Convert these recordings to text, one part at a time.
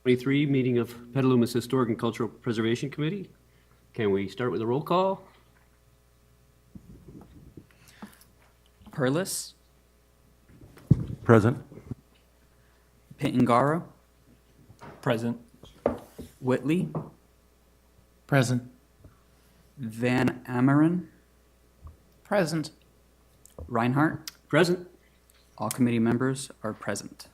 23 meeting of Petaluma's Historic and Cultural Preservation Committee. Can we start with a roll call? Perlis, Present. Pitangaro, Present. Whitley, Present. Van Ameren, Present. Reinhardt. Present. All committee members are present.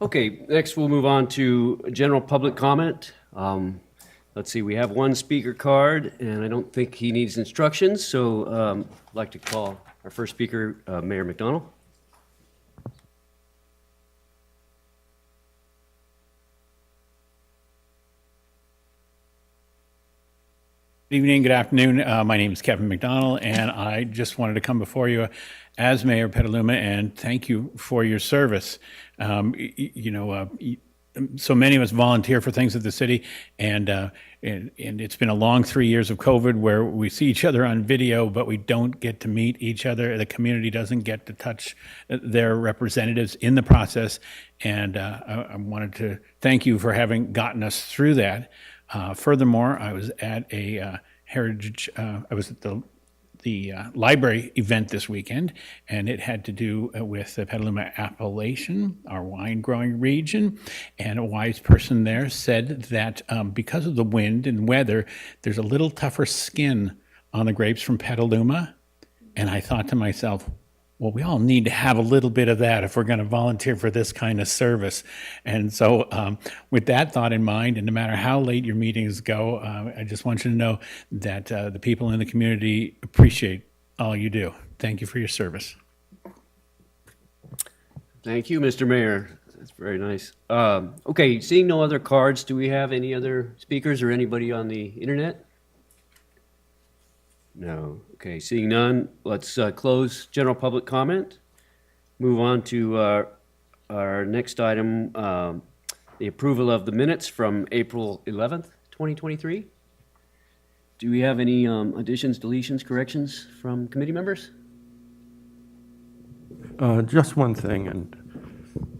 Okay, next we'll move on to general public comment. Let's see, we have one speaker card, and I don't think he needs instructions, so I'd like to call our first speaker, Mayor McDonald. Good evening, good afternoon. My name is Kevin McDonald, and I just wanted to come before you as Mayor of Petaluma and thank you for your service. So many of us volunteer for things at the city, and it's been a long 3 years of COVID where we see each other on video, but we don't get to meet each other. The community doesn't get to touch their representatives in the process, and I wanted to thank you for having gotten us through that. Furthermore, I was at a I was at the library event this weekend, and it had to do with the Petaluma appellation, our wine growing region. And a wise person there said that because of the wind and weather, there's a little tougher skin on the grapes from Petaluma. And I thought to myself, well, we all need to have a little bit of that if we're going to volunteer for this kind of service. And so with that thought in mind, and no matter how late your meetings go, I just want you to know that the people in the community appreciate all you do. Thank you for your service. Thank you, Mr. Mayor. That's very nice. Okay, seeing no other cards, do we have any other speakers or anybody on the internet? No. Okay, seeing none, let's close general public comment. Move on to our next item, the approval of the minutes from April 11th, 2023. Do we have any additions, deletions, corrections from committee members? Just one thing, and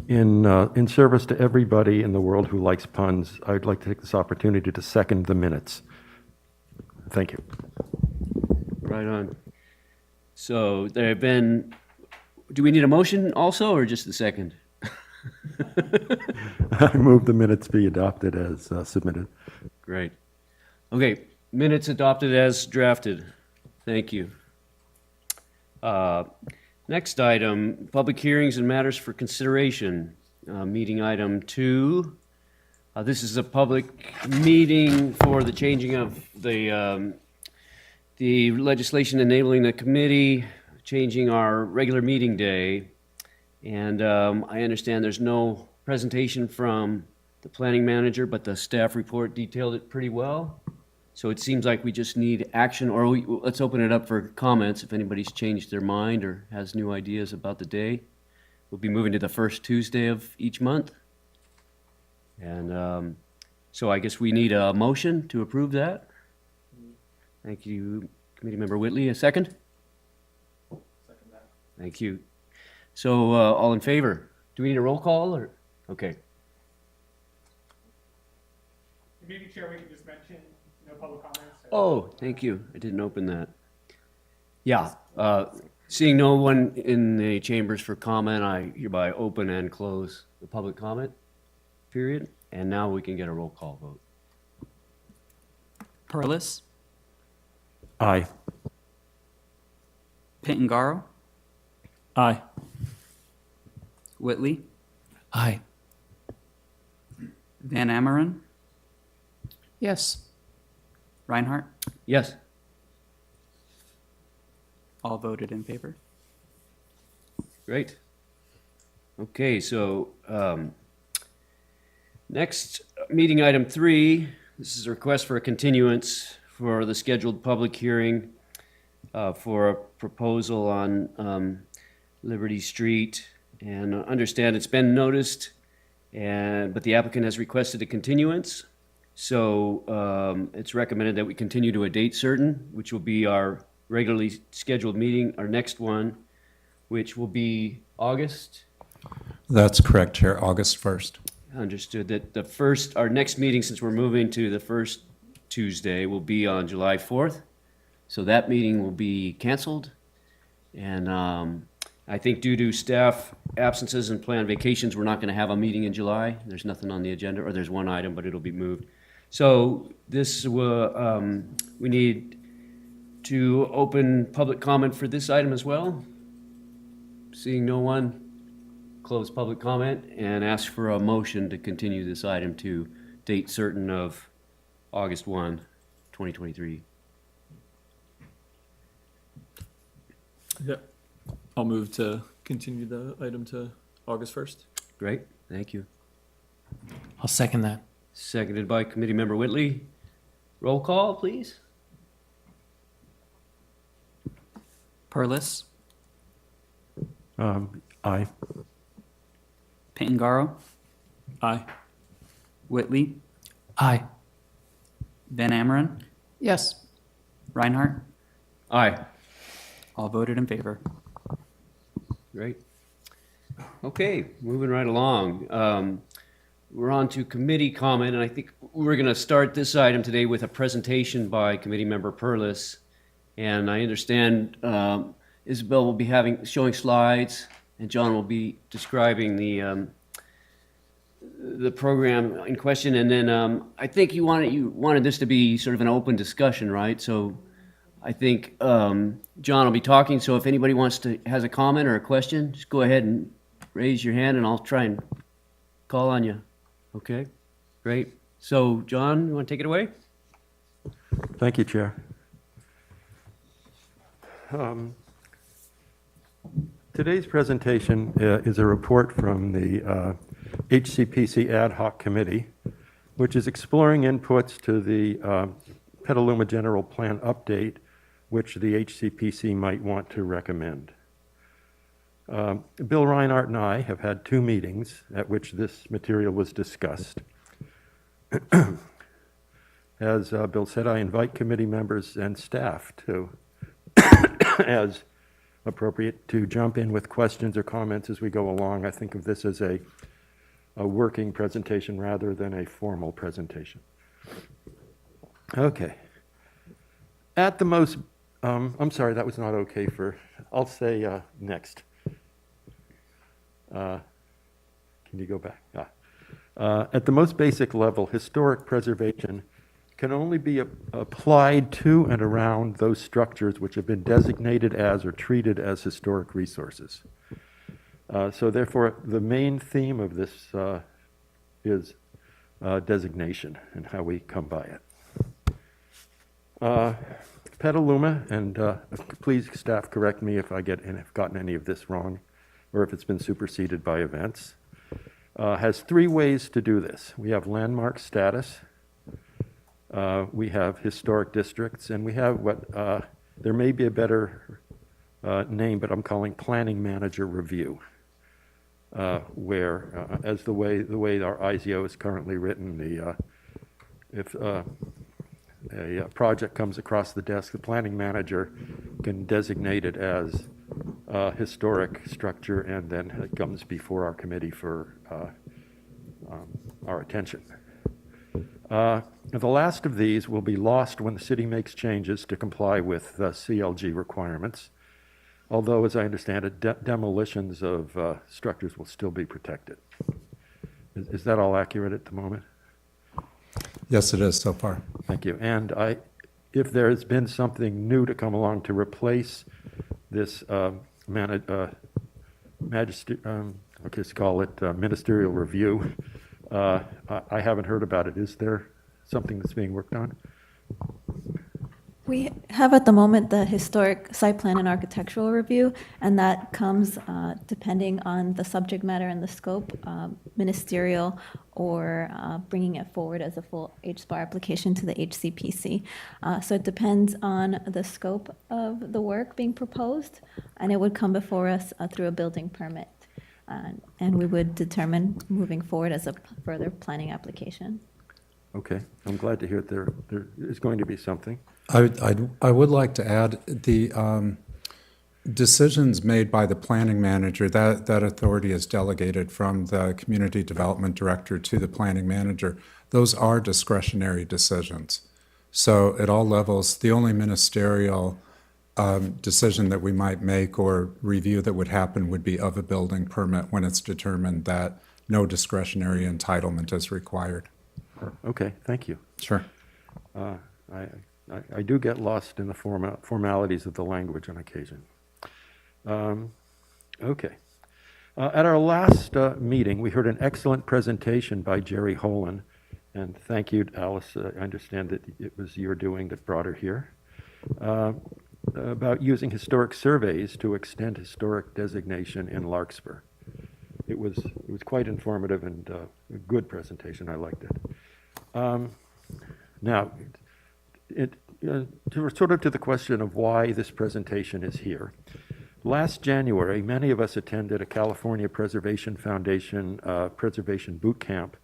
in service to everybody in the world who likes puns, I'd like to take this opportunity to second the minutes. Thank you. Right on. So there have been, do we need a motion also, or just the second? I move the minutes be adopted as submitted. Great. Okay, minutes adopted as drafted. Thank you. Next item, public hearings and matters for consideration. Meeting item 2. This is a public meeting for the changing of the legislation enabling the committee, changing our regular meeting day. And I understand there's no presentation from the planning manager, but the staff report detailed it pretty well. So it seems like we just need action, or let's open it up for comments if anybody's changed their mind or has new ideas about the day. We'll be moving to the first Tuesday of each month. And so I guess we need a motion to approve that. Thank you, Committee Member Whitley. A second? Second that. Thank you. So all in favor? Do we need a roll call or? Okay. Maybe, Chair, we can just mention no public comments. Oh, thank you. I didn't open that. Yeah. Seeing no one in the chambers for comment, I hereby open and close the public comment period. And now we can get a roll call vote. Perlis, Aye. Pitangaro, Aye. Whitley, Aye. Van Ameren, Yes. Reinhardt. Yes. All voted in favor. Great. Okay, so next, meeting item 3, this is a request for a continuance for the scheduled public hearing for a proposal on Liberty Street. And understand it's been noticed, but the applicant has requested a continuance. So it's recommended that we continue to a date certain, which will be our regularly scheduled meeting, our next one, which will be August. That's correct, Chair, August 1st. Understood that our next meeting, since we're moving to the first Tuesday, will be on July 4th. So that meeting will be canceled. And I think due to staff absences and planned vacations, we're not going to have a meeting in July. There's nothing on the agenda, or there's one item, but it'll be moved. So this will, we need to open public comment for this item as well. Seeing no one, close public comment and ask for a motion to continue this item to date certain of August 1, 2023. Yep. I'll move to continue the item to August 1st. Great, thank you. I'll second that. Seconded by Committee Member Whitley. Roll call, please. Perlis, Aye. Pangaro, Aye. Whitley, Aye. Van Ameren, Yes. Reinhardt, Aye. all voted in favor. Great. Okay, moving right along. We're on to committee comment, and I think we're going to start this item today with a presentation by Committee Member Perlis. And I understand Isabel will be showing slides, and John will be describing the program in question. And then I think you wanted this to be sort of an open discussion, right? So I think John will be talking. So if anybody has a comment or a question, just go ahead and raise your hand, and I'll try and call on you. Okay, great. So John, you want to take it away? Thank you, Chair. Today's presentation is a report from the HCPC Ad Hoc Committee, which is exploring inputs to the Petaluma General Plan update, which the HCPC might want to recommend. Bill Reinhardt and I have had 2 meetings at which this material was discussed. As Bill said, I invite committee members and staff to, as appropriate, to jump in with questions or comments as we go along. I think of this as a working presentation rather than a formal presentation. Okay. At the most, I'm sorry, that was not okay for, I'll say next. Can you go back? At the most basic level, historic preservation can only be applied to and around those structures which have been designated as or treated as historic resources. So therefore, the main theme of this is designation and how we come by it. Petaluma, and please staff correct me if I've gotten any of this wrong or if it's been superseded by events, has 3 ways to do this. We have landmark status, we have historic districts, and we have what there may be a better name, but I'm calling planning manager review, where as the way our IZO is currently written, if a project comes across the desk, the planning manager can designate it as a historic structure, and then it comes before our committee for our attention. The last of these will be lost when the city makes changes to comply with CLG requirements, although, as I understand it, demolitions of structures will still be protected. Is that all accurate at the moment? Yes, it is so far. Thank you. And if there has been something new to come along to replace this ministerial review, I haven't heard about it. Is there something that's being worked on? We have at the moment the historic site plan and architectural review, and that comes depending on the subject matter and the scope, ministerial or bringing it forward as a full HSPAR application to the HCPC. So it depends on the scope of the work being proposed, and it would come before us through a building permit. And we would determine moving forward as a further planning application. Okay, I'm glad to hear that there is going to be something. I would like to add the decisions made by the planning manager, that authority is delegated from the community development director to the planning manager. Those are discretionary decisions. So at all levels, the only ministerial decision that we might make or review that would happen would be of a building permit when it's determined that no discretionary entitlement is required. Okay, thank you. Sure. I do get lost in the formalities of the language on occasion. Okay. At our last meeting, we heard an excellent presentation by Jerry Holan, and thank you, Alice. I understand that it was your doing that brought her here, about using historic surveys to extend historic designation in Larkspur. It was quite informative and a good presentation. I liked it. Now, sort of to the question of why this presentation is here. Last January, many of us attended a California Preservation Foundation preservation boot camp,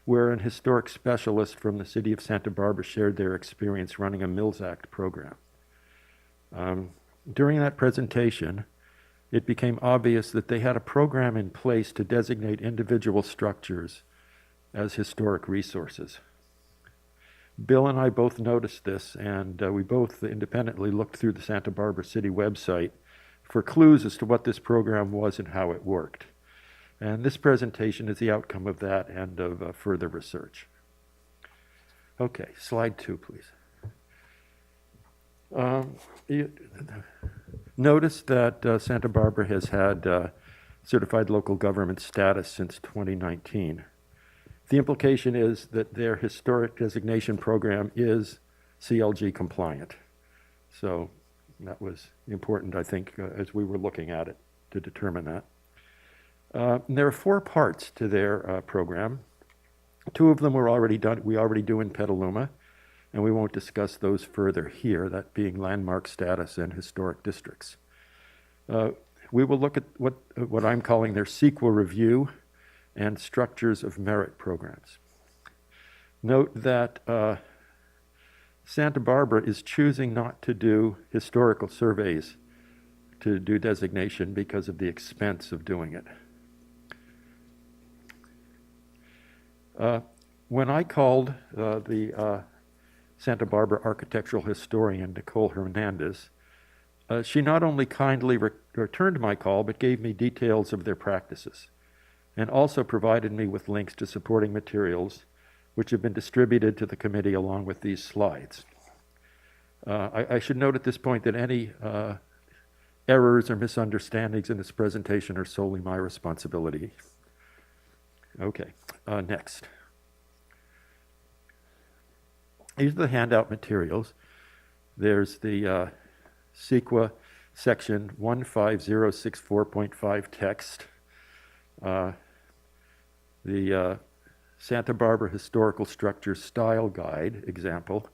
where an historic specialist from the city of Santa Barbara shared their experience running a Mills Act program. During that presentation, it became obvious that they had a program in place to designate individual structures as historic resources. Bill and I both noticed this, and we both independently looked through the Santa Barbara City website for clues as to what this program was and how it worked. And this presentation is the outcome of that and of further research. Okay, slide 2, please. Notice that Santa Barbara has had certified local government status since 2019. The implication is that their historic designation program is CLG compliant. So that was important, I think, as we were looking at it to determine that. There are 4 parts to their program. 2 of them we already do in Petaluma, and we won't discuss those further here, that being landmark status and historic districts. We will look at what I'm calling their CEQA review and structures of merit programs. Note that Santa Barbara is choosing not to do historical surveys to do designation because of the expense of doing it. When I called the Santa Barbara architectural historian, Nicole Hernandez, she not only kindly returned my call, but gave me details of their practices, and also provided me with links to supporting materials, which have been distributed to the committee along with these slides. I should note at this point that any errors or misunderstandings in this presentation are solely my responsibility. Okay, next. These are the handout materials. There's the CEQA section 15064.5 text. The Santa Barbara Historical Structures Style Guide example,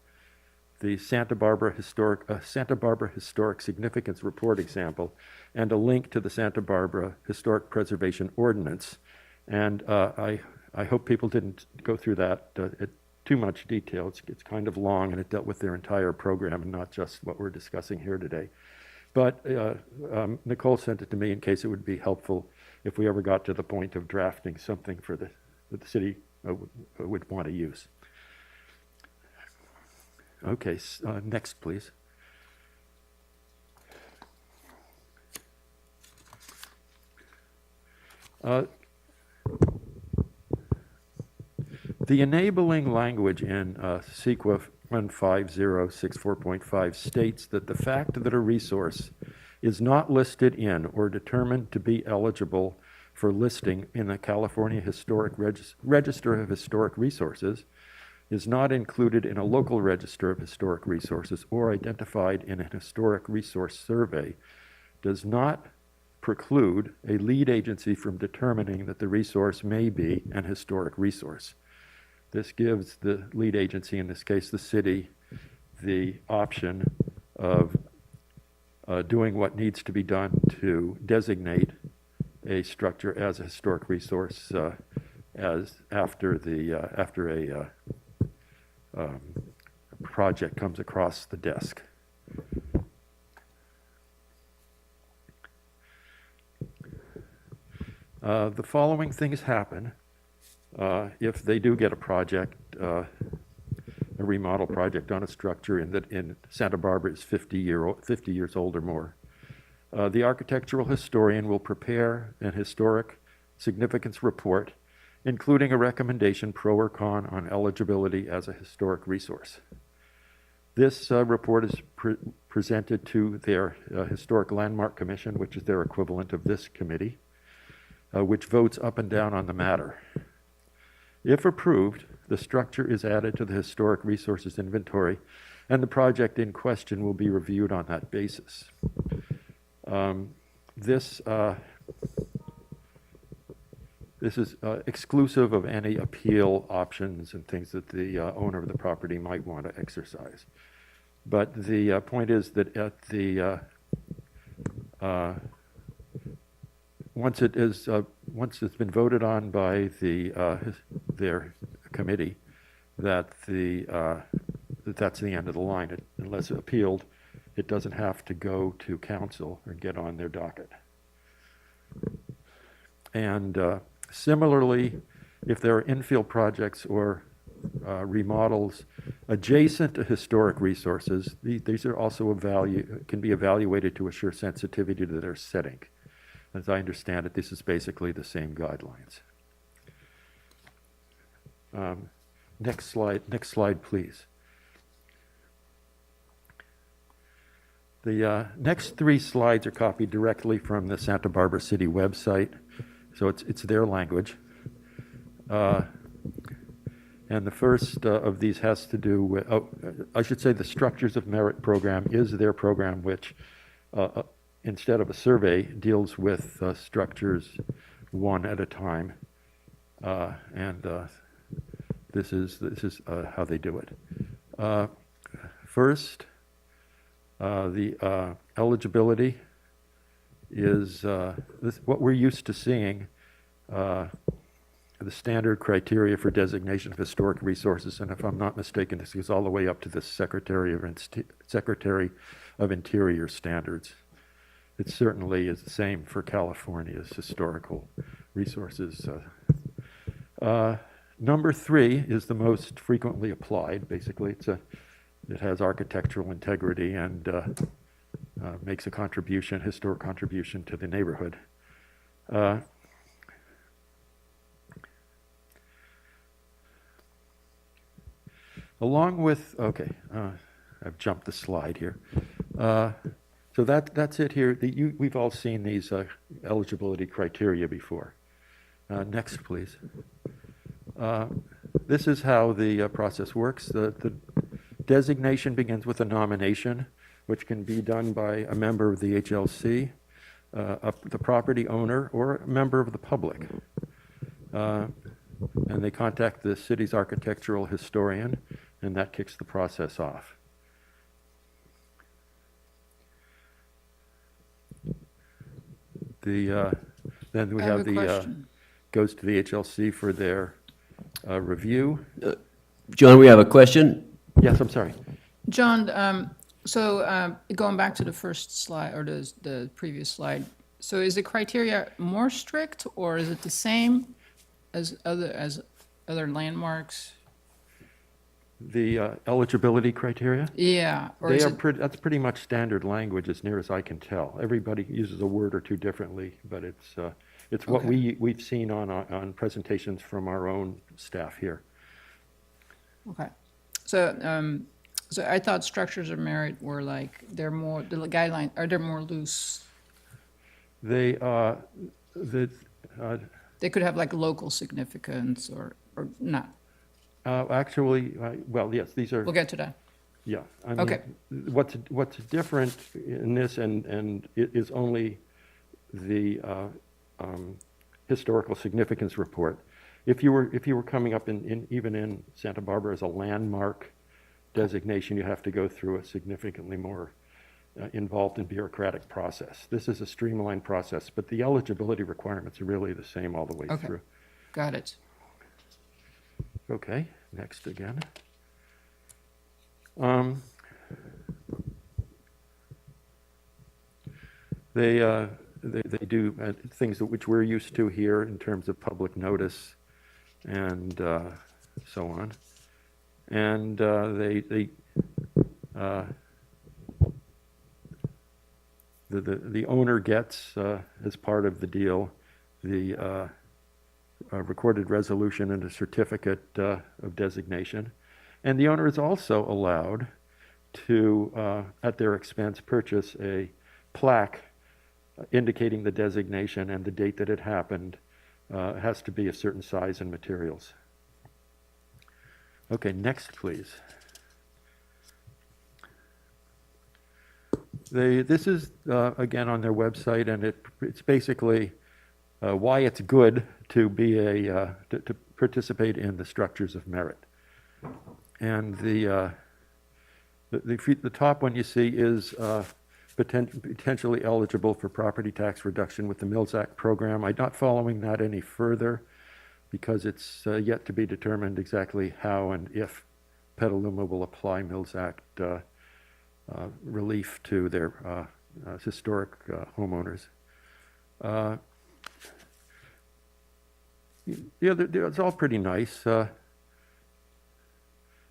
the Santa Barbara Historic Significance Report example, and a link to the Santa Barbara Historic Preservation Ordinance. And I hope people didn't go through that at too much detail. It's kind of long, and it dealt with their entire program and not just what we're discussing here today. But Nicole sent it to me in case it would be helpful if we ever got to the point of drafting something for that the city would want to use. Okay, next, please. The enabling language in CEQA 15064.5 states that the fact that a resource is not listed in or determined to be eligible for listing in the California Historic Register of Historic Resources is not included in a local register of historic resources or identified in a historic resource survey does not preclude a lead agency from determining that the resource may be an historic resource. This gives the lead agency, in this case the city, the option of doing what needs to be done to designate a structure as a historic resource as after a project comes across the desk. The following things happen if they do get a project, a remodel project on a structure in Santa Barbara is 50 years old or more. The architectural historian will prepare an historic significance report, including a recommendation pro or con on eligibility as a historic resource. This report is presented to their Historic Landmark Commission, which is their equivalent of this committee, which votes up and down on the matter. If approved, the structure is added to the Historic Resources Inventory, and the project in question will be reviewed on that basis. This is exclusive of any appeal options and things that the owner of the property might want to exercise. But the point is that at the once it's been voted on by their committee, that's the end of the line. Unless appealed, it doesn't have to go to council or get on their docket. And similarly, if there are infill projects or remodels adjacent to historic resources, these are also can be evaluated to assure sensitivity to their setting. As I understand it, this is basically the same guidelines. Next slide, please. The next 3 slides are copied directly from the Santa Barbara City website, so it's their language. And the first of these has to do with, I should say the Structures of Merit program is their program, which instead of a survey, deals with structures one at a time, and this is how they do it. First, the eligibility is what we're used to seeing. The standard criteria for designation of historic resources, and if I'm not mistaken, this goes all the way up to the Secretary of Interior standards. It certainly is the same for California's historical resources. Number 3 is the most frequently applied. Basically, it has architectural integrity and makes a historic contribution to the neighborhood. Along with, I've jumped the slide here. So that's it here. We've all seen these eligibility criteria before. Next, please. This is how the process works. The designation begins with a nomination, which can be done by a member of the HLC, the property owner, or a member of the public. And they contact the city's architectural historian, and that kicks the process off. Then we have goes to the HLC for their review. John, we have a question. Yes, I'm sorry. John, so going back to the first slide, or the previous slide, so is the criteria more strict, or is it the same as other landmarks? The eligibility criteria? Yeah. Or That's pretty much standard language as near as I can tell. Everybody uses a word or two differently, but it's what we've seen on presentations from our own staff here. Okay. So I thought structures of merit were like, the guidelines, are they more loose? They They could have like local significance or not. actually, well, yes, these are. We'll get to that. Yeah. I mean, Okay. What's different in this, and it is only the historical significance report. If you were coming up even in Santa Barbara as a landmark designation, you have to go through a significantly more involved and bureaucratic process. This is a streamlined process, but the eligibility requirements are really the same all the way Okay. through. Got it. Okay, next again. They do things which we're used to here in terms of public notice and so on. And the owner gets, as part of the deal, the recorded resolution and a certificate of designation. And the owner is also allowed to, at their expense, purchase a plaque indicating the designation and the date that it happened. It has to be a certain size and materials. Okay, next, please. This is, again, on their website, and it's basically why it's good to be to participate in the structures of merit. And the top one you see is potentially eligible for property tax reduction with the Mills Act program. I'm not following that any further because it's yet to be determined exactly how and if Petaluma will apply Mills Act relief to their historic homeowners. Yeah, it's all pretty nice.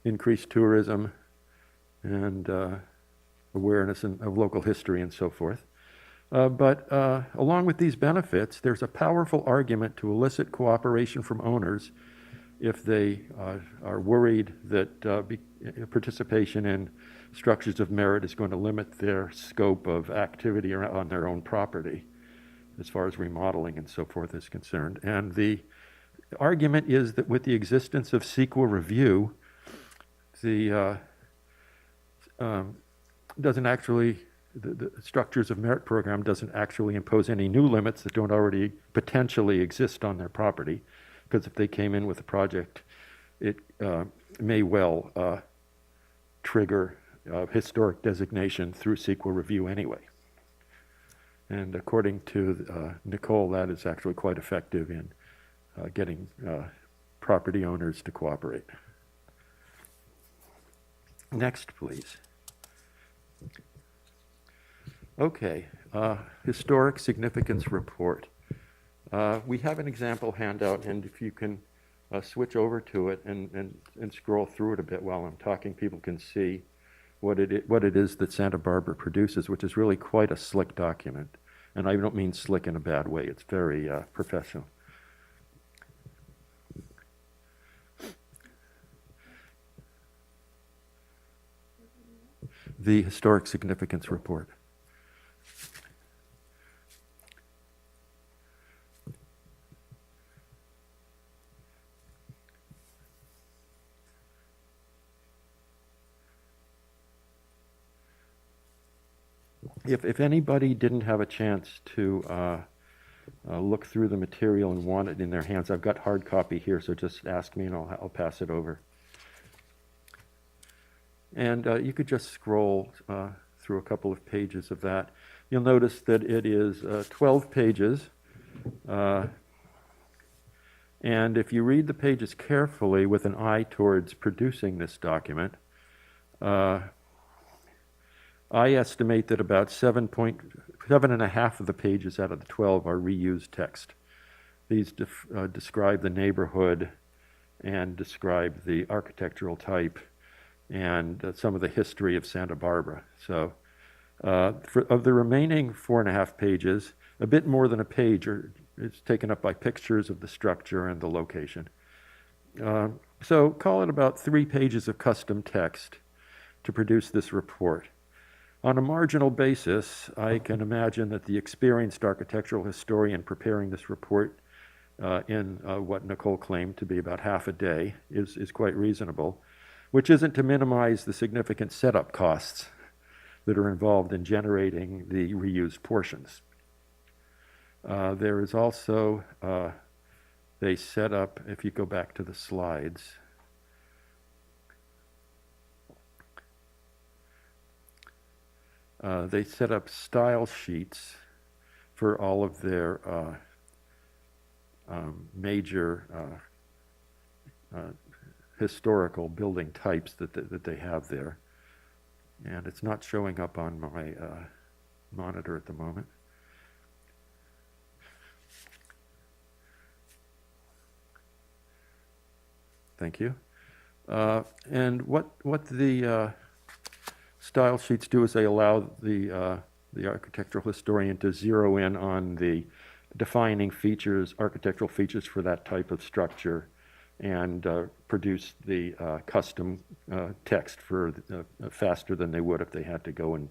Increased tourism and awareness of local history and so forth. But along with these benefits, there's a powerful argument to elicit cooperation from owners if they are worried that participation in structures of merit is going to limit their scope of activity on their own property as far as remodeling and so forth is concerned. And the argument is that with the existence of CEQA review, the structures of merit program doesn't actually impose any new limits that don't already potentially exist on their property, because if they came in with a project, it may well trigger historic designation through CEQA review anyway. And according to Nicole, that is actually quite effective in getting property owners to cooperate. Next, please. Okay, historic significance report. We have an example handout, and if you can switch over to it and scroll through it a bit while I'm talking, people can see what it is that Santa Barbara produces, which is really quite a slick document. And I don't mean slick in a bad way. It's very professional. The historic significance report. If anybody didn't have a chance to look through the material and want it in their hands, I've got hard copy here, so just ask me and I'll pass it over. And you could just scroll through a couple of pages of that. You'll notice that it is 12 pages. And if you read the pages carefully with an eye towards producing this document, I estimate that about 7.5 of the pages out of the 12 are reused text. These describe the neighborhood and describe the architectural type and some of the history of Santa Barbara. So of the remaining 4.5 pages, a bit more than a page is taken up by pictures of the structure and the location. So call it about 3 pages of custom text to produce this report. On a marginal basis, I can imagine that the experienced architectural historian preparing this report in what Nicole claimed to be about half a day is quite reasonable, which isn't to minimize the significant setup costs that are involved in generating the reused portions. There is also, they set up, if you go back to the slides, they set up style sheets for all of their major historical building types that they have there. And it's not showing up on my monitor at the moment. Thank you. And what the style sheets do is they allow the architectural historian to zero in on the defining features, architectural features for that type of structure, and produce the custom text for faster than they would if they had to go and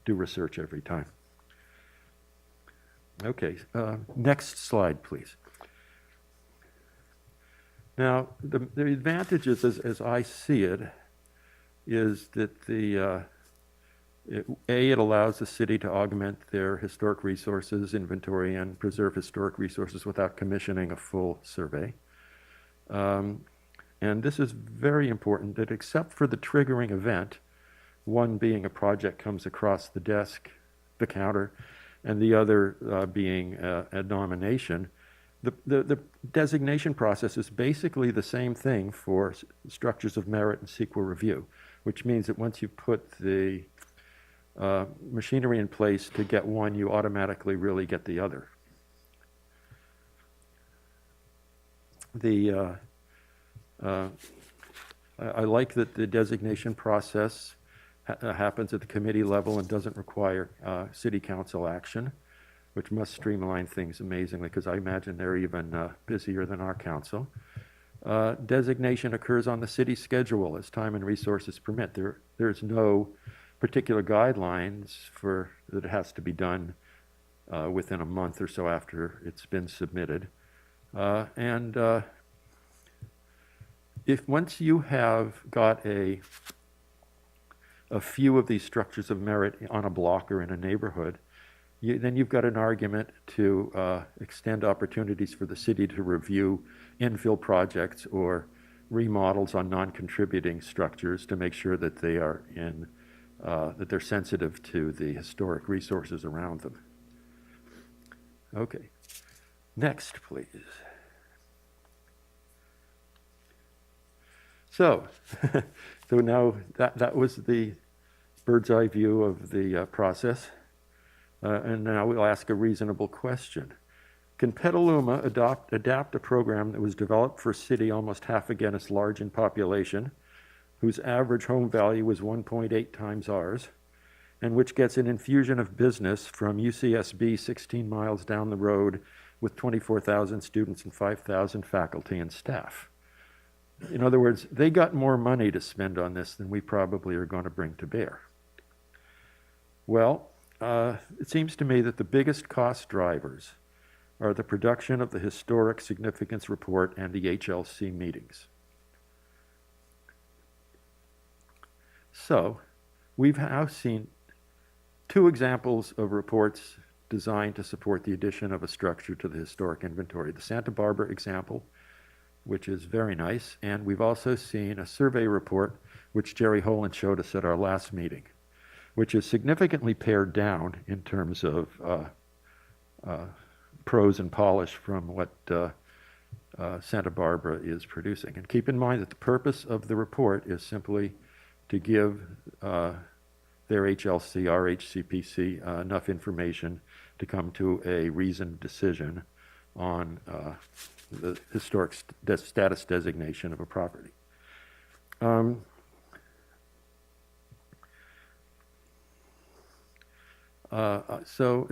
do research every time. Okay, next slide, please. Now, the advantages, as I see it, is that it allows the city to augment their historic resources inventory and preserve historic resources without commissioning a full survey. And this is very important, that except for the triggering event, one being a project comes across the desk, the counter, and the other being a nomination, the designation process is basically the same thing for structures of merit and CEQA review, which means that once you put the machinery in place to get one, you automatically really get the other. I like that the designation process happens at the committee level and doesn't require city council action, which must streamline things amazingly, because I imagine they're even busier than our council. Designation occurs on the city schedule as time and resources permit. There's no particular guidelines for that it has to be done within a month or so after it's been submitted. If once you have got a few of these structures of merit on a block or in a neighborhood, then you've got an argument to extend opportunities for the city to review infill projects or remodels on non-contributing structures to make sure that they are that they're sensitive to the historic resources around them. Okay, next, please. So now that was the bird's eye view of the process. And now we'll ask a reasonable question. Can Petaluma adapt a program that was developed for a city almost half again as large in population, whose average home value is 1.8 times ours, and which gets an infusion of business from UCSB 16 miles down the road with 24,000 students and 5,000 faculty and staff? In other words, they got more money to spend on this than we probably are going to bring to bear. Well, it seems to me that the biggest cost drivers are the production of the Historic Significance Report and the HLC meetings. So, we've now seen two examples of reports designed to support the addition of a structure to the historic inventory. The Santa Barbara example, which is very nice, and we've also seen a survey report, which Jerry Holand showed us at our last meeting, which is significantly pared down in terms of prose and polish from what Santa Barbara is producing. And keep in mind that the purpose of the report is simply to give their HLC, our HCPC, enough information to come to a reasoned decision on the historic status designation of a property. So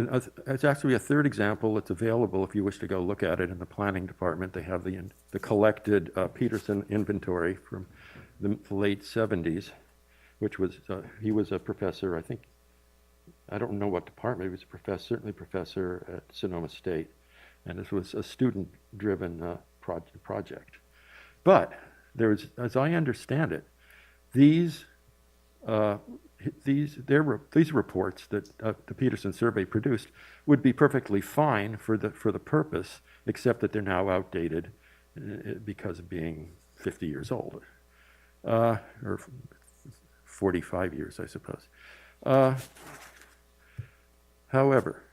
it's actually a third example that's available if you wish to go look at it in the planning department. They have the collected Peterson inventory from the late 70s, which was, he was a professor, I don't know what department, he was a professor, certainly professor at Sonoma State. And this was a student-driven project. But there's, as I understand it, these reports that the Peterson survey produced would be perfectly fine for the purpose, except that they're now outdated because of being 50 years old, or 45 years, I suppose. However,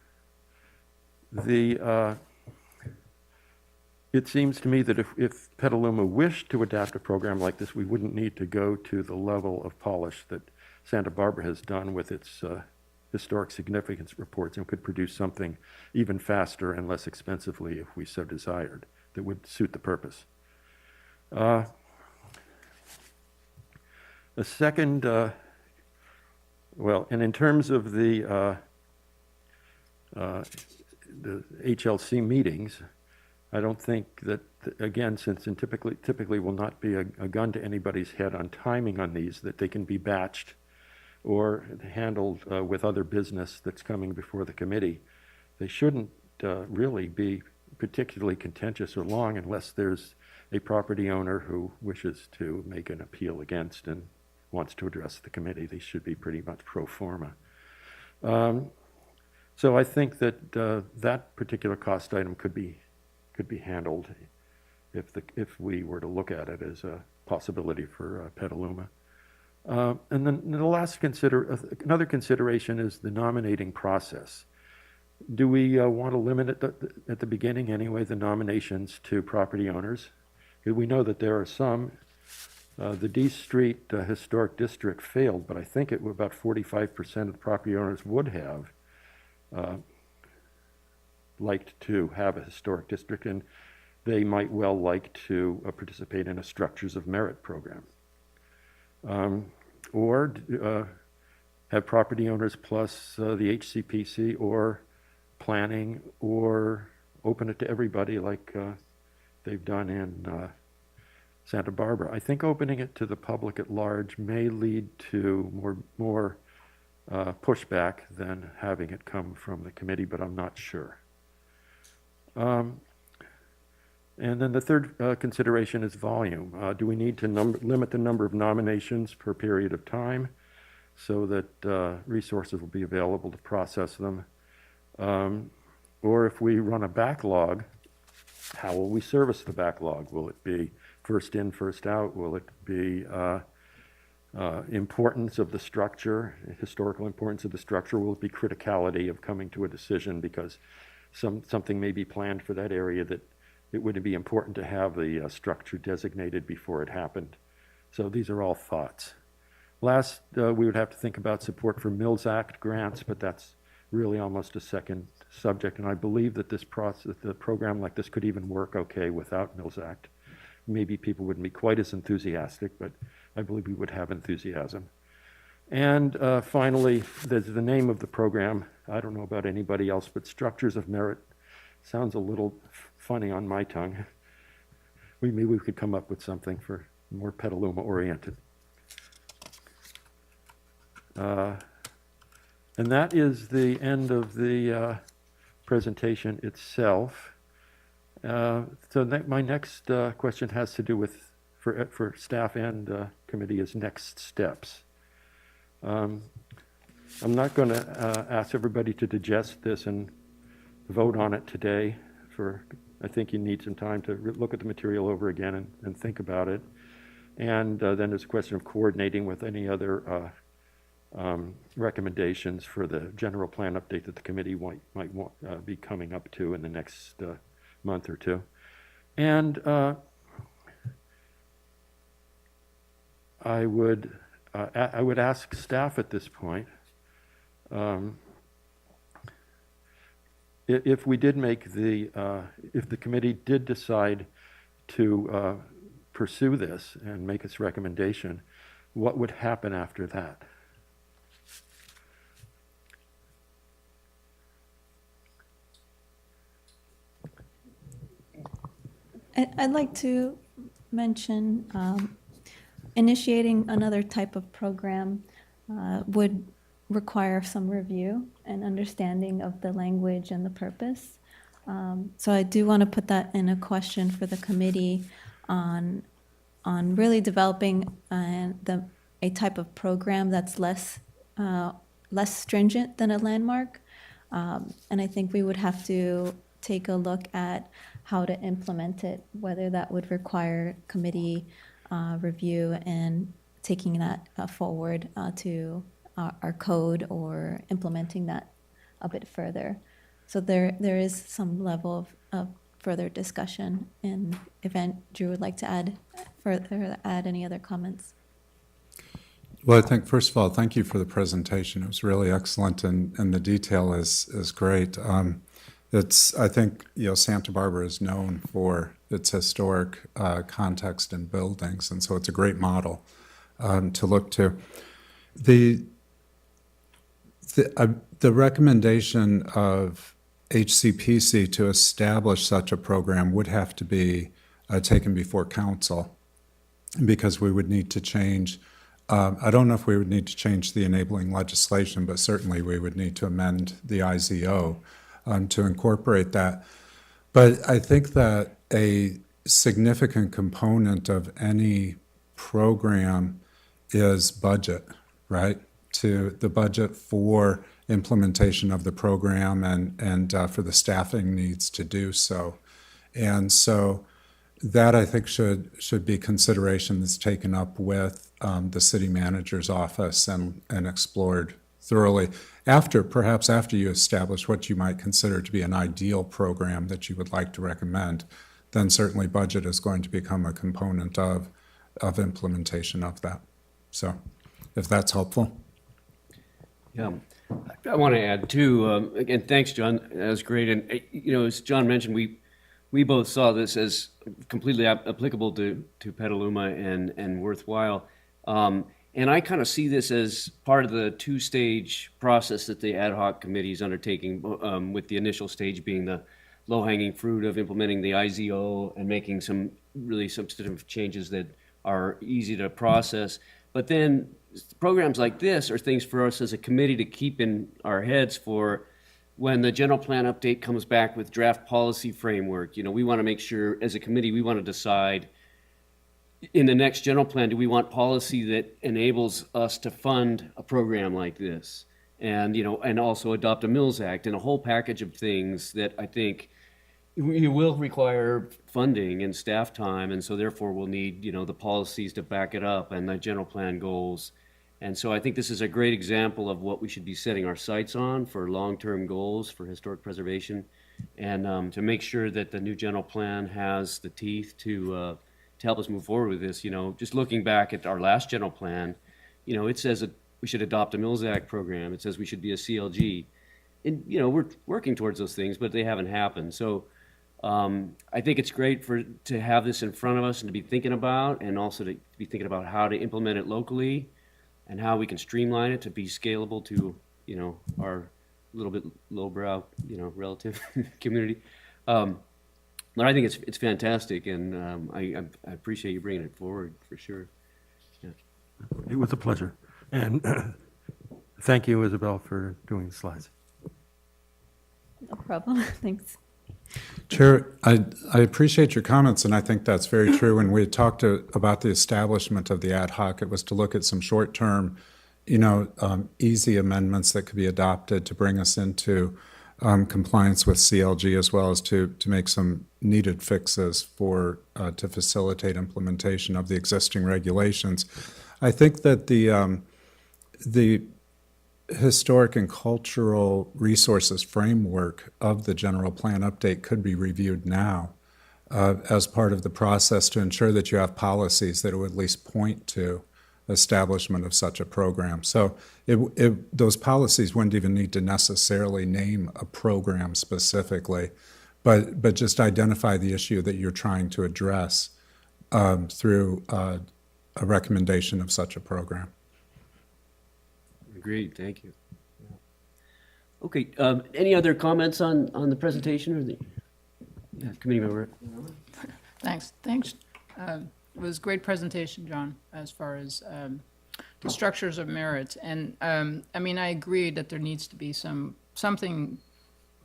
it seems to me that if Petaluma wished to adapt a program like this, we wouldn't need to go to the level of polish that Santa Barbara has done with its historic significance reports, and could produce something even faster and less expensively if we so desired, that would suit the purpose. A second, well, and in terms of the HLC meetings, I don't think that, again, since it typically will not be a gun to anybody's head on timing on these, that they can be batched or handled with other business that's coming before the committee. They shouldn't really be particularly contentious or long unless there's a property owner who wishes to make an appeal against and wants to address the committee. They should be pretty much pro forma. So I think that that particular cost item could be handled if we were to look at it as a possibility for Petaluma. And then the last another consideration is the nominating process. Do we want to limit it at the beginning anyway, the nominations to property owners? We know that there are some. The D Street Historic District failed, but I think about 45% of the property owners would have liked to have a historic district, and they might well like to participate in a Structures of Merit program. Or have property owners plus the HCPC or planning, or open it to everybody like they've done in Santa Barbara. I think opening it to the public at large may lead to more pushback than having it come from the committee, but I'm not sure. And then the third consideration is volume. Do we need to limit the number of nominations per period of time so that resources will be available to process them? Or if we run a backlog, how will we service the backlog? Will it be first in, first out? Will it be importance of the structure, historical importance of the structure? Will it be criticality of coming to a decision because something may be planned for that area that it would be important to have the structure designated before it happened? So these are all thoughts. Last, we would have to think about support for Mills Act grants, but that's really almost a second subject, and I believe that the program like this could even work okay without Mills Act. Maybe people wouldn't be quite as enthusiastic, but I believe we would have enthusiasm. And finally, there's the name of the program. I don't know about anybody else, but Structures of Merit sounds a little funny on my tongue. Maybe we could come up with something for more Petaluma oriented. And that is the end of the presentation itself. So my next question has to do with, for staff and committee, is next steps. I'm not going to ask everybody to digest this and vote on it today. I think you need some time to look at the material over again and think about it. And then there's a question of coordinating with any other recommendations for the general plan update that the committee might be coming up to in the next month or two. And I would ask staff at this point, if we did make if the committee did decide to pursue this and make its recommendation, what would happen after that? I'd like to mention initiating another type of program would require some review and understanding of the language and the purpose. So I do want to put that in a question for the committee on really developing a type of program that's less stringent than a landmark. And I think we would have to take a look at how to implement it, whether that would require committee review and taking that forward to our code or implementing that a bit further. So there is some level of further discussion. And if Andrew would like to add any other comments. Well, I think, first of all, thank you for the presentation. It was really excellent, and the detail is great. I think, Santa Barbara is known for its historic context and buildings, and so it's a great model to look to. The recommendation of HCPC to establish such a program would have to be taken before council, because we would need to change. I don't know if we would need to change the enabling legislation, but certainly we would need to amend the IZO to incorporate that. But I think that a significant component of any program is budget, right? To the budget for implementation of the program and for the staffing needs to do so. And so that, I think, should be consideration that's taken up with the city manager's office and explored thoroughly perhaps after you establish what you might consider to be an ideal program that you would like to recommend. Then certainly budget is going to become a component of implementation of that. So if that's helpful. Yeah, I want to add too, again, thanks, John, that was great. And, as John mentioned, we both saw this as completely applicable to Petaluma and worthwhile. And I kind of see this as part of the two-stage process that the ad hoc committee is undertaking, with the initial stage being the low-hanging fruit of implementing the IZO and making some really substantive changes that are easy to process. But then programs like this are things for us as a committee to keep in our heads for when the general plan update comes back with draft policy framework. We want to make sure as a committee, we want to decide in the next general plan, do we want policy that enables us to fund a program like this? And, and also adopt a Mills Act and a whole package of things that I think you will require funding and staff time. And so therefore we'll need, the policies to back it up and the general plan goals. And so I think this is a great example of what we should be setting our sights on for long-term goals for historic preservation, and to make sure that the new general plan has the teeth to help us move forward with this. Just looking back at our last general plan, it says that we should adopt a Mills Act program. It says we should be a CLG. And, we're working towards those things, but they haven't happened. So I think it's great to have this in front of us and to be thinking about, and also to be thinking about how to implement it locally and how we can streamline it to be scalable to, our little bit lowbrow, relative community. But I think it's fantastic, and I appreciate you bringing it forward for sure. Yeah. It was a pleasure. And thank you, Isabel, for doing the slides. No problem. Thanks. Chair, I appreciate your comments, and I think that's very true. When we talked about the establishment of the ad hoc, it was to look at some short-term, easy amendments that could be adopted to bring us into compliance with CLG, as well as to make some needed fixes to facilitate implementation of the existing regulations. I think that the historic and cultural resources framework of the general plan update could be reviewed now as part of the process to ensure that you have policies that would at least point to establishment of such a program. So those policies wouldn't even need to necessarily name a program specifically, but just identify the issue that you're trying to address through a recommendation of such a program. Agreed, thank you. Okay, any other comments on the presentation or the committee member? Thanks. It was a great presentation, John, as far as the structures of merit. And I agree that there needs to be something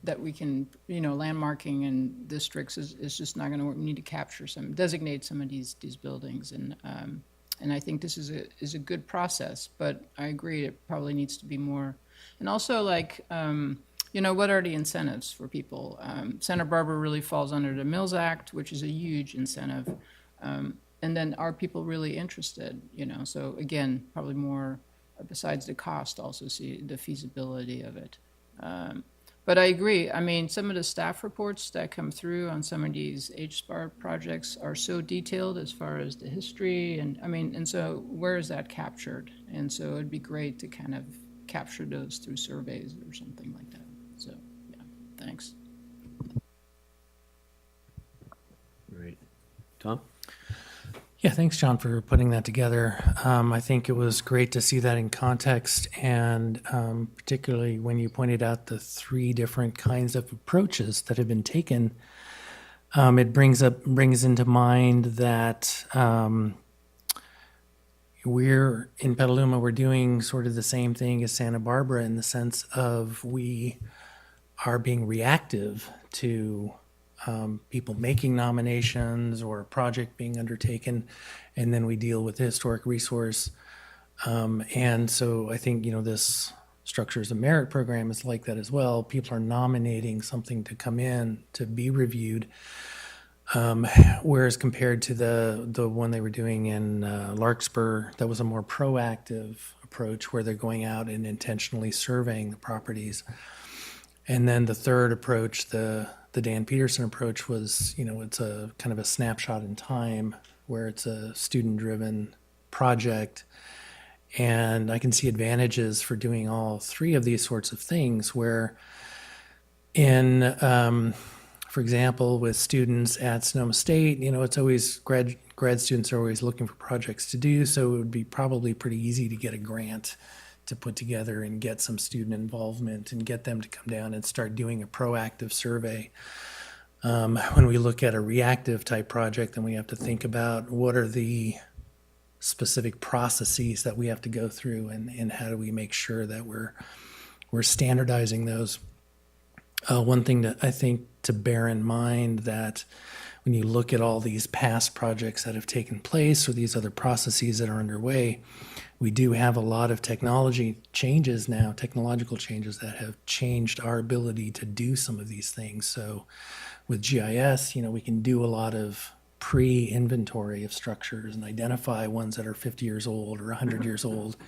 that we can, landmarking in districts is just not going to work. We need to designate some of these buildings, and I think this is a good process. But I agree it probably needs to be more. And also, what are the incentives for people? Santa Barbara really falls under the Mills Act, which is a huge incentive. And then are people really interested? So again, probably more besides the cost, also see the feasibility of it. But I agree. I mean, some of the staff reports that come through on some of these HSPAR projects are so detailed as far as the history and, I mean, and so where is that captured? And so it'd be great to kind of capture those through surveys or something like that. So, yeah, thanks. Great. Tom? Yeah, thanks, John, for putting that together. I think it was great to see that in context, and particularly when you pointed out the three different kinds of approaches that have been taken. It brings into mind that we're in Petaluma. We're doing sort of the same thing as Santa Barbara in the sense of we are being reactive to people making nominations or a project being undertaken, and then we deal with the historic resource. And so I think, this Structures of Merit program is like that as well. People are nominating something to come in to be reviewed, whereas compared to the one they were doing in Larkspur, that was a more proactive approach where they're going out and intentionally surveying the properties. And then the third approach, the Dan Peterson approach, was, it's a kind of a snapshot in time where it's a student-driven project. And I can see advantages for doing all three of these sorts of things where for example, with students at Sonoma State, it's always grad students are always looking for projects to do. So it would be probably pretty easy to get a grant to put together and get some student involvement and get them to come down and start doing a proactive survey. When we look at a reactive type project, then we have to think about what are the specific processes that we have to go through and how do we make sure that we're standardizing those. One thing that I think to bear in mind that when you look at all these past projects that have taken place or these other processes that are underway, we do have a lot of technological changes that have changed our ability to do some of these things. So with GIS, we can do a lot of pre-inventory of structures and identify ones that are 50 years old or 100 years old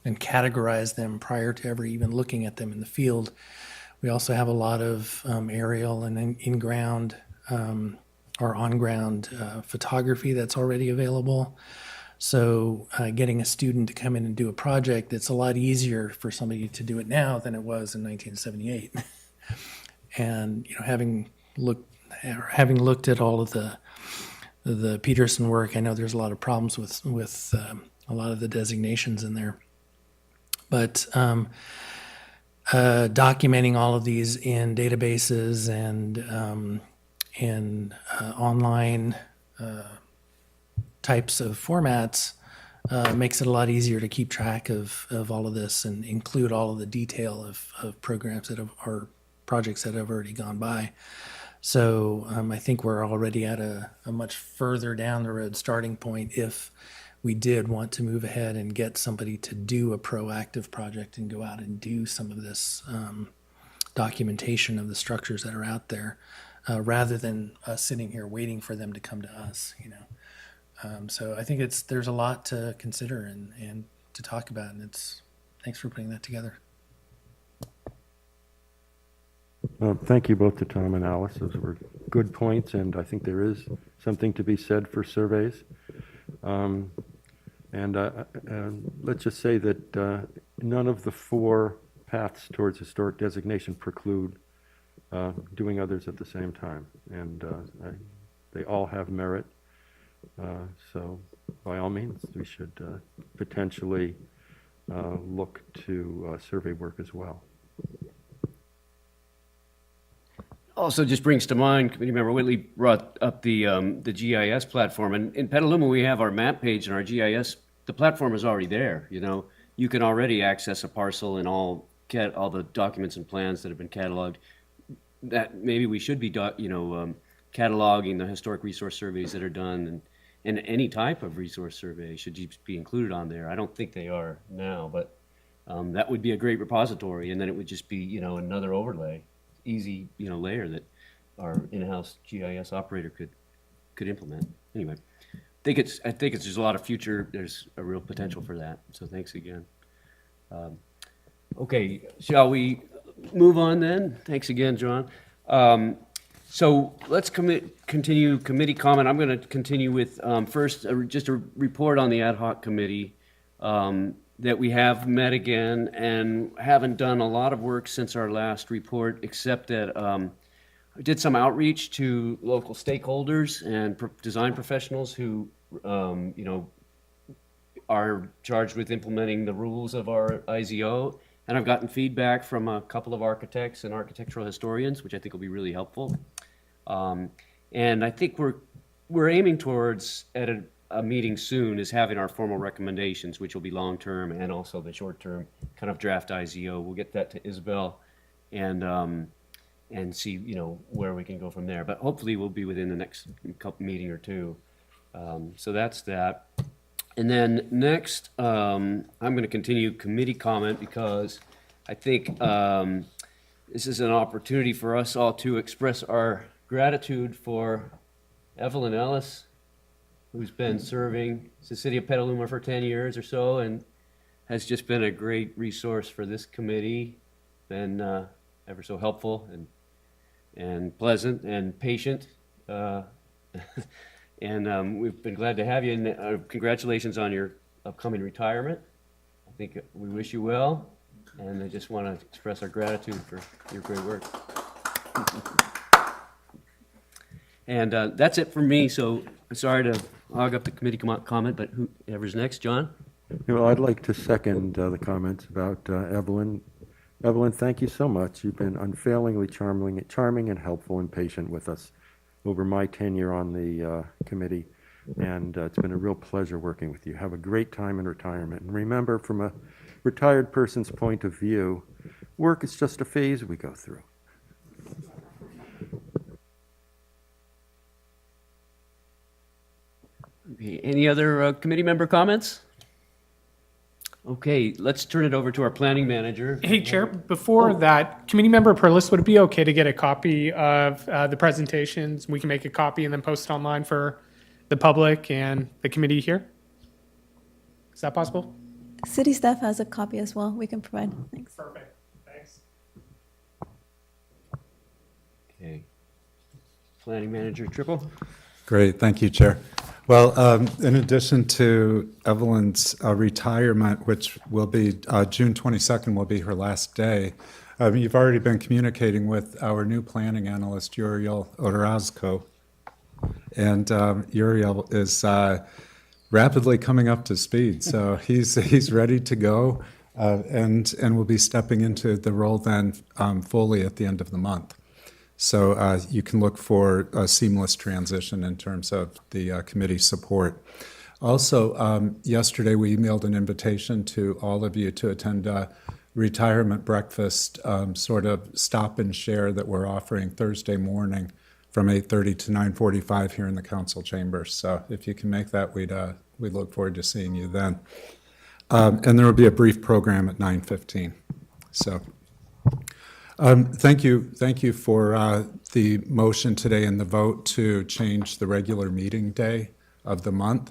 and categorize them prior to ever even looking at them in the field. We also have a lot of aerial and in-ground or on-ground photography that's already available. So getting a student to come in and do a project, it's a lot easier for somebody to do it now than it was in 1978. And having looked at all of the Peterson work, I know there's a lot of problems with a lot of the designations in there. But documenting all of these in databases and in online types of formats makes it a lot easier to keep track of all of this and include all of the detail of programs that are projects that have already gone by. So I think we're already at a much further down the road starting point if we did want to move ahead and get somebody to do a proactive project and go out and do some of this documentation of the structures that are out there, rather than us sitting here waiting for them to come to us, So I think there's a lot to consider and to talk about, and thanks for putting that together. Thank you both to Tom and Alice. Those were good points, and I think there is something to be said for surveys. Let's just say that none of the four paths towards historic designation preclude doing others at the same time, and they all have merit. So by all means, we should potentially look to survey work as well. Also just brings to mind, Committee Member Whitley brought up the GIS platform. And in Petaluma, we have our map page and our GIS. The platform is already there, You can already access a parcel and all the documents and plans that have been cataloged. That maybe we should be, cataloging the historic resource surveys that are done, and any type of resource survey should be included on there. I don't think they are now, but that would be a great repository, and then it would just be, another overlay. Easy, layer that our in-house GIS operator could implement. Anyway, I think there's a lot of there's a real potential for that. So thanks again. Okay, shall we move on then. Thanks again, John. So let's continue committee comment. I'm going to continue with first just a report on the ad hoc committee that we have met again and haven't done a lot of work since our last report, except that I did some outreach to local stakeholders and design professionals who, are charged with implementing the rules of our IZO. And I've gotten feedback from a couple of architects and architectural historians, which I think will be really helpful. And I think we're aiming towards, at a meeting soon, is having our formal recommendations, which will be long-term and also the short-term kind of draft IZO. We'll get that to Isabel and see, where we can go from there. But hopefully we'll be within the next couple meeting or two. So that's that. And then next, I'm going to continue committee comment because I think this is an opportunity for us all to express our gratitude for Evelyn Ellis, who's been serving the city of Petaluma for 10 years or so and has just been a great resource for this committee, been ever so helpful and pleasant and patient. And we've been glad to have you, and congratulations on your upcoming retirement. I think we wish you well, and I just want to express our gratitude for your great work. And that's it for me, so I'm sorry to hog up the committee comment, but whoever's next, John? I'd like to second the comments about Evelyn. Evelyn, thank you so much. You've been unfailingly charming and helpful and patient with us over my tenure on the committee, and it's been a real pleasure working with you. Have a great time in retirement. And remember, from a retired person's point of view, work is just a phase we go through. Okay, any other committee member comments? Okay, let's turn it over to our planning manager. Hey, Chair, before that, committee member Perlis, would it be okay to get a copy of the presentations? We can make a copy and then post it online for the public and the committee here? Is that possible? City staff has a copy as well. We can provide. Thanks. Perfect, thanks. Okay. Planning manager Triple? Great, thank you, Chair. Well, in addition to Evelyn's retirement, which will be June 22nd will be her last day, you've already been communicating with our new planning analyst, Uriel Odorazco. And Uriel is rapidly coming up to speed, so he's ready to go and will be stepping into the role then fully at the end of the month. So you can look for a seamless transition in terms of the committee support. Also, yesterday we emailed an invitation to all of you to attend a retirement breakfast, sort of stop and share that we're offering Thursday morning from 8:30 to 9:45 here in the council chambers. So if you can make that, we'd look forward to seeing you then. And there will be a brief program at 9:15. So. Thank you for the motion today and the vote to change the regular meeting day of the month.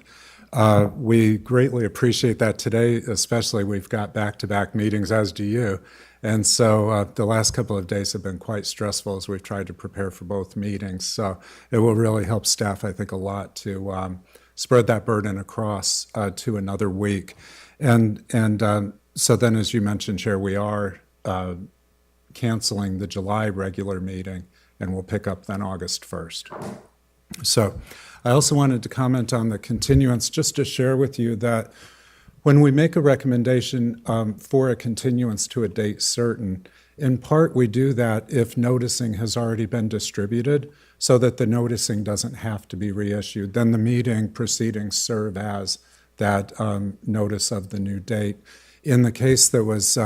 We greatly appreciate that today, especially we've got back-to-back meetings, as do you. And so the last couple of days have been quite stressful as we've tried to prepare for both meetings. So it will really help staff, I think, a lot to spread that burden across to another week. And so then, as you mentioned, Chair, we are canceling the July regular meeting, and we'll pick up then August 1st. So I also wanted to comment on the continuance, just to share with you that when we make a recommendation for a continuance to a date certain, in part we do that if noticing has already been distributed so that the noticing doesn't have to be reissued. Then the meeting proceedings serve as that notice of the new date. In the case that was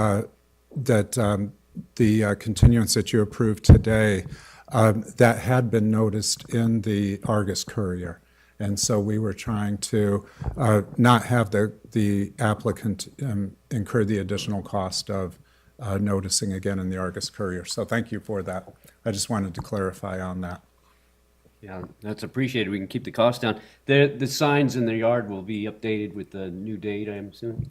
the continuance that you approved today, that had been noticed in the Argus Courier. And so we were trying to not have the applicant incur the additional cost of noticing again in the Argus Courier. So thank you for that. I just wanted to clarify on that. Yeah, that's appreciated. We can keep the cost down. The signs in the yard will be updated with the new date, I'm assuming?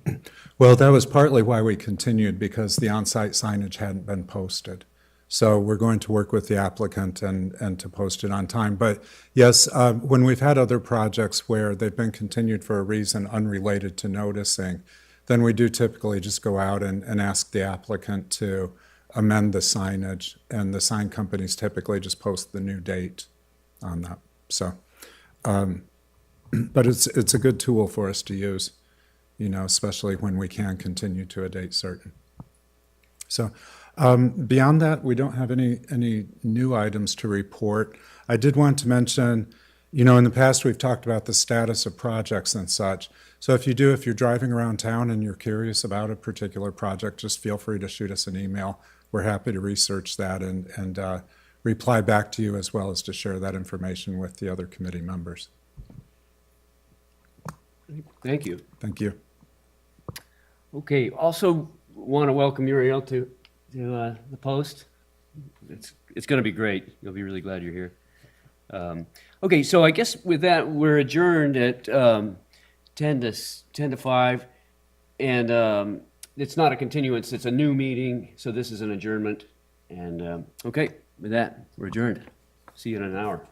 Well, that was partly why we continued, because the on-site signage hadn't been posted. So we're going to work with the applicant and to post it on time. But yes, when we've had other projects where they've been continued for a reason unrelated to noticing, then we do typically just go out and ask the applicant to amend the signage, and the sign companies typically just post the new date on that. So, but it's a good tool for us to use, you know, especially when we can continue to a date certain. So, beyond that, we don't have any new items to report. I did want to mention, you know, in the past we've talked about the status of projects and such. So if you're driving around town and you're curious about a particular project, just feel free to shoot us an email. We're happy to research that and reply back to you, as well as to share that information with the other committee members. Thank you. Thank you. Okay, also want to welcome Uriel to the post. It's going to be great. You'll be really glad you're here. Okay, so I guess with that, we're adjourned at 10 to 5, and it's not a continuance, it's a new meeting, so this is an adjournment. And okay, with that, we're adjourned. See you in an hour.